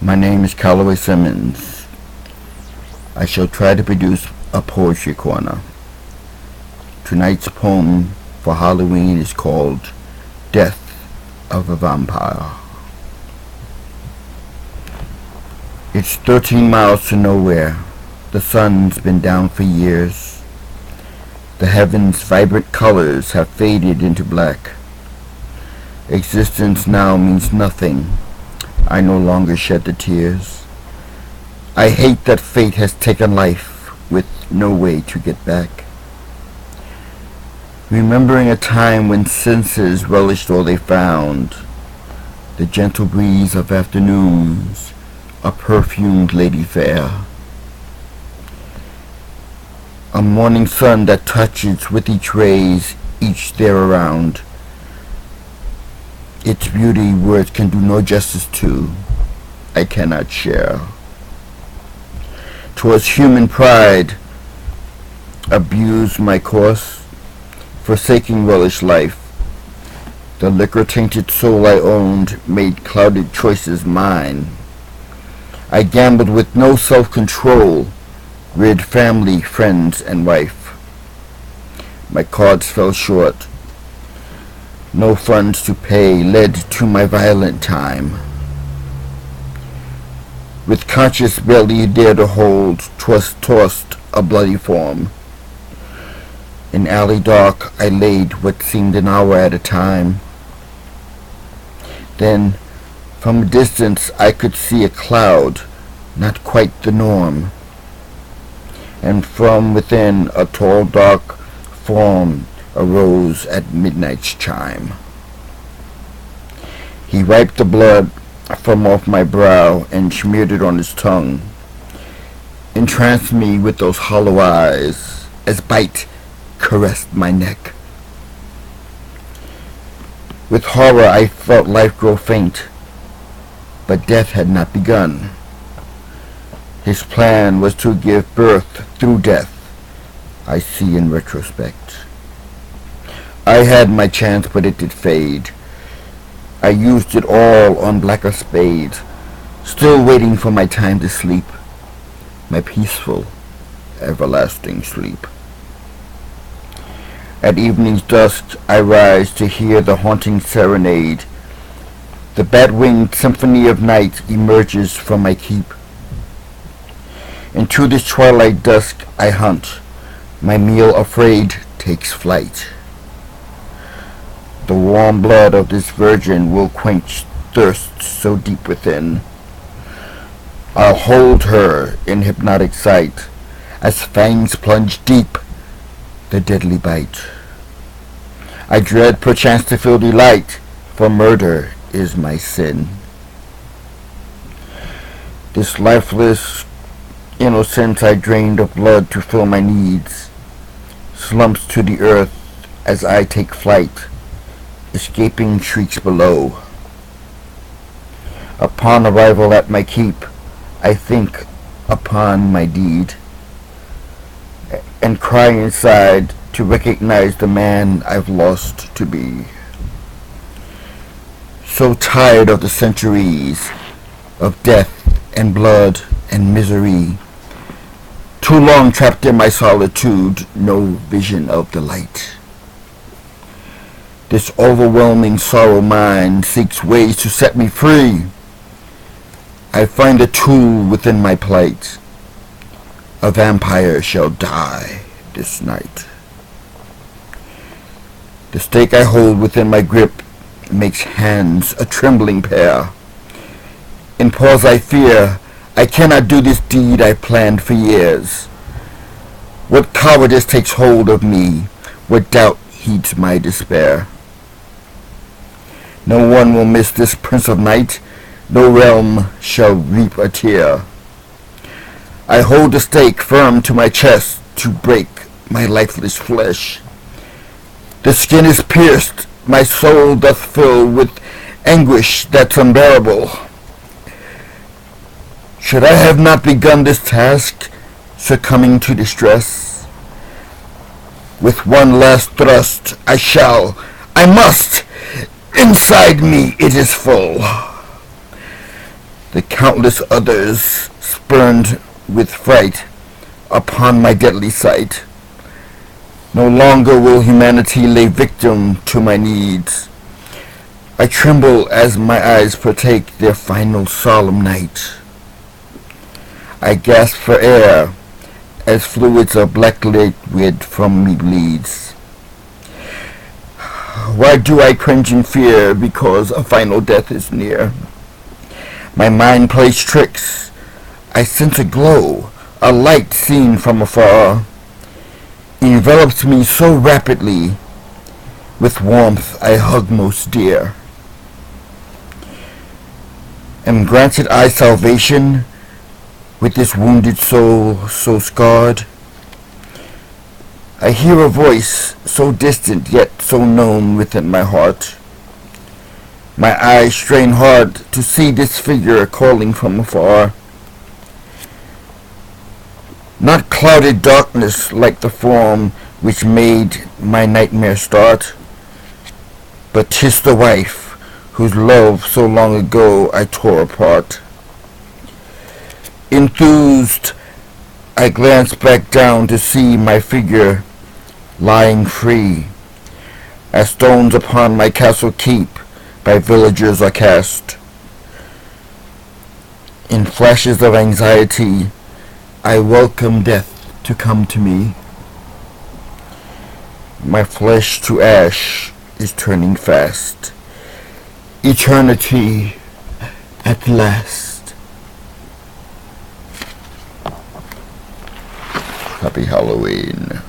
My name is Calloway Simmons. I shall try to produce a poetry corner. Tonight's poem for Halloween is called Death of a Vampire. It's 13 miles to nowhere. The sun's been down for years. The heavens' vibrant colors have faded into black. Existence now means nothing. I no longer shed the tears. I hate that fate has taken life with no way to get back. Remembering a time when senses relished all they found, the gentle breeze of afternoons, a perfumed lady fair, a morning sun that touches with each rays each there around. Its beauty words can do no justice to, I cannot share. 'Twas human pride abused my course, forsaking relish life. The liquor-tainted soul I owned made clouded choices mine. I gambled with no self-control, rid family, friends, and wife. My cards fell short. No funds to pay led to my violent time. With conscience barely dare to hold, 'twas tossed a bloody form. In alley dark I laid what seemed an hour at a time. Then, from a distance I could see a cloud, not quite the norm. And from within a tall dark form arose at midnight's chime. He wiped the blood from off my brow and smeared it on his tongue, entranced me with those hollow eyes as bite caressed my neck. With horror I felt life grow faint, but death had not begun. His plan was to give birth through death, I see in retrospect. I had my chance, but it did fade. I used it all on blacker spade, still waiting for my time to sleep, my peaceful, everlasting sleep. At evening's dusk I rise to hear the haunting serenade. The bat-winged symphony of night emerges from my keep. Into this twilight dusk I hunt, my meal afraid takes flight. The warm blood of this virgin will quench thirst so deep within. I'll hold her in hypnotic sight, as fangs plunge deep the deadly bite. I dread perchance to feel delight, for murder is my sin. This lifeless innocence I drained of blood to fill my needs, slumps to the earth as I take flight, escaping shrieks below. Upon arrival at my keep, I think upon my deed, and cry inside to recognize the man I've lost to be. So tired of the centuries of death and blood and misery, too long trapped in my solitude, no vision of the light. This overwhelming sorrow mine seeks ways to set me free. I find a tool within my plight. A vampire shall die this night. The stake I hold within my grip makes hands a trembling pair. In pause I fear I cannot do this deed I planned for years. What cowardice takes hold of me? What doubt heeds my despair? No one will miss this prince of night. No realm shall reap a tear. I hold the stake firm to my chest to break my lifeless flesh. The skin is pierced, my soul doth fill with anguish that's unbearable. Should I have not begun this task, succumbing to distress? With one last thrust I must! Inside me it is full. The countless others spurned with fright upon my deadly sight. No longer will humanity lay victim to my needs. I tremble as my eyes partake their final solemn night. I gasp for air as fluids of black liquid from me bleeds. Why do I cringe in fear? Because a final death is near. My mind plays tricks. I sense a glow, a light seen from afar, envelops me so rapidly. With warmth I hug most dear. Am granted I salvation with this wounded soul so scarred? I hear a voice so distant yet so known within my heart. My eyes strain hard to see this figure calling from afar. Not clouded darkness like the form which made my nightmare start, but 'tis the wife whose love so long ago I tore apart. Enthused, I glance back down to see my figure lying free, as stones upon my castle keep by villagers are cast. In flashes of anxiety, I welcome death to come to me. My flesh to ash is turning fast. Eternity at last. Happy Halloween.